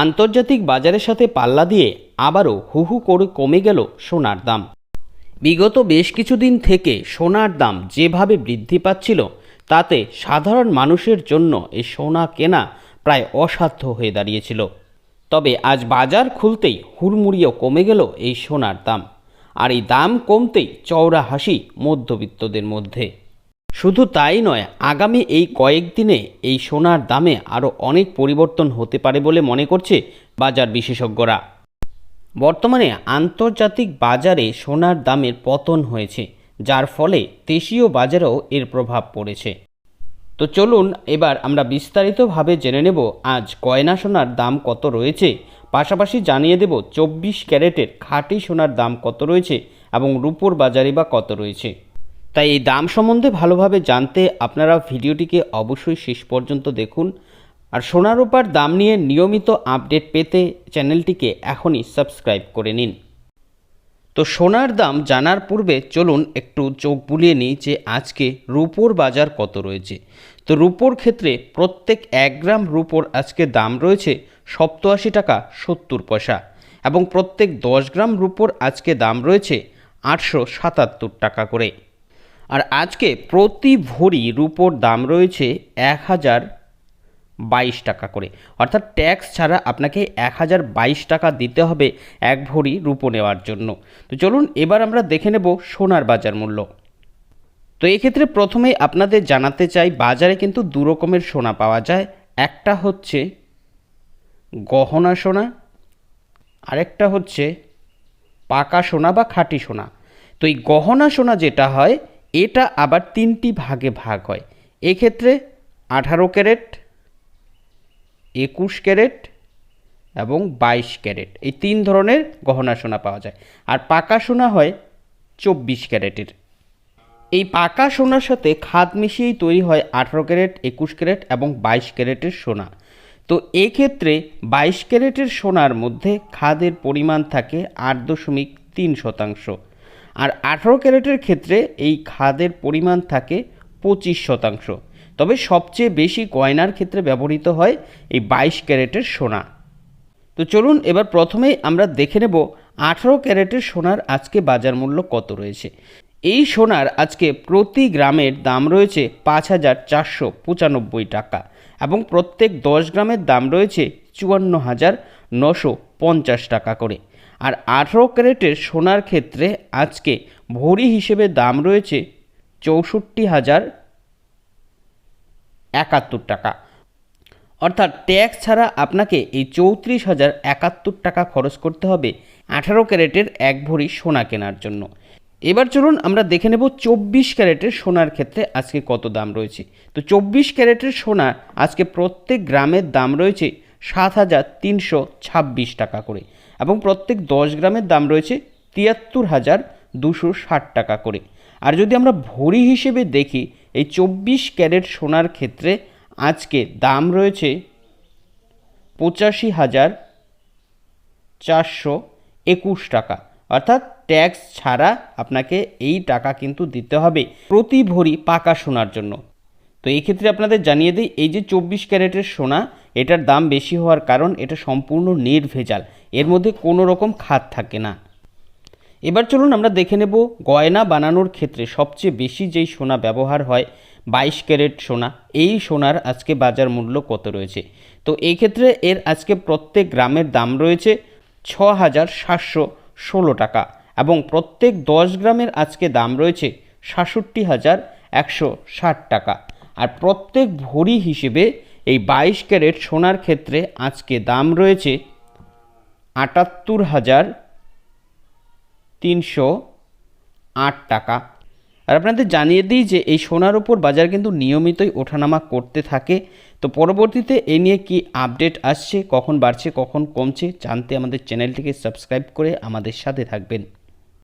আন্তর্জাতিক বাজারের সাথে পাল্লা দিয়ে আবারও হু করে কমে গেল সোনার দাম। বিগত বেশ কিছুদিন থেকে সোনার দাম যেভাবে বৃদ্ধি পাচ্ছিল তাতে সাধারণ মানুষের জন্য এই সোনা কেনা প্রায় অসাধ্য হয়ে দাঁড়িয়েছিল। তবে আজ বাজার খুলতেই হুড়মুড়িয়ে কমে গেল এই সোনার দাম। আর এই দাম কমতেই চওড়া হাসি মধ্যবিত্তদের মধ্যে। শুধু তাই নয়, আগামী এই কয়েকদিনে এই সোনার দামে আরও অনেক পরিবর্তন হতে পারে বলে মনে করছে বাজার বিশেষজ্ঞরা। বর্তমানে আন্তর্জাতিক বাজারে সোনার দামের পতন হয়েছে, যার ফলে দেশীয় বাজারেও এর প্রভাব পড়েছে। তো চলুন এবার আমরা বিস্তারিতভাবে জেনে নেব আজ গয়না সোনার দাম কত রয়েছে, পাশাপাশি জানিয়ে দেব 24 ক্যারেটের খাঁটি সোনার দাম কত রয়েছে এবং রূপোর বাজারে বা কত রয়েছে। তাই এই দাম সম্বন্ধে ভালোভাবে জানতে আপনারা ভিডিওটিকে অবশ্যই শেষ পর্যন্ত দেখুন। আর সোনা রূপার দাম নিয়ে নিয়মিত আপডেট পেতে চ্যানেলটিকে এখনই সাবস্ক্রাইব করে নিন। তো সোনার দাম জানার পূর্বে চলুন একটু চোখ বুলিয়ে নিই যে আজকে রূপোর বাজার কত রয়েছে। তো রূপোর ক্ষেত্রে প্রত্যেক 1 গ্রাম রূপোর আজকে দাম রয়েছে 87 টাকা 70 পয়সা এবং প্রত্যেক 10 গ্রাম রূপোর আজকে দাম রয়েছে 877 টাকা করে। আর আজকে প্রতি ভরি রূপোর দাম রয়েছে 1022 টাকা করে, অর্থাৎ ট্যাক্স ছাড়া আপনাকে 1022 টাকা দিতে হবে 1 ভরি রূপো নেওয়ার জন্য। তো চলুন এবার আমরা দেখে নেব সোনার বাজার মূল্য। তো এক্ষেত্রে প্রথমেই আপনাদের জানাতে চাই বাজারে কিন্তু 2 রকমের সোনা পাওয়া যায়। একটা হচ্ছে গহনা সোনা, আরেকটা হচ্ছে পাকা সোনা বা খাঁটি সোনা। তো এই গহনা সোনা যেটা হয় এটা আবার 3টি ভাগে ভাগ হয়। এক্ষেত্রে 18 ক্যারেট, 21 ক্যারেট এবং 22 ক্যারেট, এই 3 ধরনের গহনা সোনা পাওয়া যায়। আর পাকা সোনা হয় 24 ক্যারেটের। এই পাকা সোনার সাথে খাদ মিশিয়েই তৈরি হয় 18 ক্যারেট, 21 ক্যারেট এবং 22 ক্যারেটের সোনা। তো এক্ষেত্রে 22 ক্যারেটের সোনার মধ্যে খাদের পরিমাণ থাকে 8.3%। আর 18 ক্যারেটের ক্ষেত্রে এই খাদের পরিমাণ থাকে 25%। তবে সবচেয়ে বেশি গয়নার ক্ষেত্রে ব্যবহৃত হয় এই 22 ক্যারেটের সোনা। তো চলুন এবার প্রথমেই আমরা দেখে নেব 18 ক্যারেটের সোনার আজকে বাজার মূল্য কত রয়েছে। এই সোনার আজকে প্রতি গ্রামের দাম রয়েছে 5495 টাকা এবং প্রত্যেক 10 গ্রামের দাম রয়েছে 54,950 টাকা করে। আর 18 ক্যারেটের সোনার ক্ষেত্রে আজকে ভরি হিসেবে দাম রয়েছে 64,071 টাকা, অর্থাৎ ট্যাক্স ছাড়া আপনাকে এই 34,071 টাকা খরচ করতে হবে 18 ক্যারেটের 1 ভরি সোনা কেনার জন্য। এবার চলুন আমরা দেখে নেব 24 ক্যারেটের সোনার ক্ষেত্রে আজকে কত দাম রয়েছে। তো 24 ক্যারেটের সোনা আজকে প্রত্যেক গ্রামের দাম রয়েছে 7,326 টাকা করে এবং প্রত্যেক 10 গ্রামের দাম রয়েছে 73,260 টাকা করে। আর যদি আমরা ভরি হিসেবে দেখি এই 24 ক্যারেট সোনার ক্ষেত্রে আজকে দাম রয়েছে 85,421 টাকা, অর্থাৎ ট্যাক্স ছাড়া আপনাকে এই টাকা কিন্তু দিতে হবে প্রতি ভরি পাকা সোনার জন্য। তো এই ক্ষেত্রে আপনাদের জানিয়ে দিই এই যে 24 ক্যারেটের সোনা এটার দাম বেশি হওয়ার কারণ এটা সম্পূর্ণ নির্ভেজাল, এর মধ্যে কোনো রকম খাদ থাকে না। এবার চলুন আমরা দেখে নেব গয়না বানানোর ক্ষেত্রে সবচেয়ে বেশি যেই সোনা ব্যবহার হয় 22 ক্যারেট সোনা, এই সোনার আজকে বাজার মূল্য কত রয়েছে। তো এই ক্ষেত্রে এর আজকে প্রত্যেক গ্রামের দাম রয়েছে 6,716 টাকা এবং প্রত্যেক 10 গ্রামের আজকে দাম রয়েছে 67,160 টাকা। আর প্রত্যেক ভরি হিসেবে এই 22 ক্যারেট সোনার ক্ষেত্রে আজকে দাম রয়েছে 78,308 টাকা। আর আপনাদের জানিয়ে দিই যে এই সোনার উপর বাজার কিন্তু নিয়মিতই ওঠানামা করতে থাকে। তো পরবর্তীতে এই নিয়ে কি আপডেট আসছে, কখন বাড়ছে কখন কমছে জানতে আমাদের চ্যানেলটিকে সাবস্ক্রাইব করে আমাদের সাথে থাকবেন।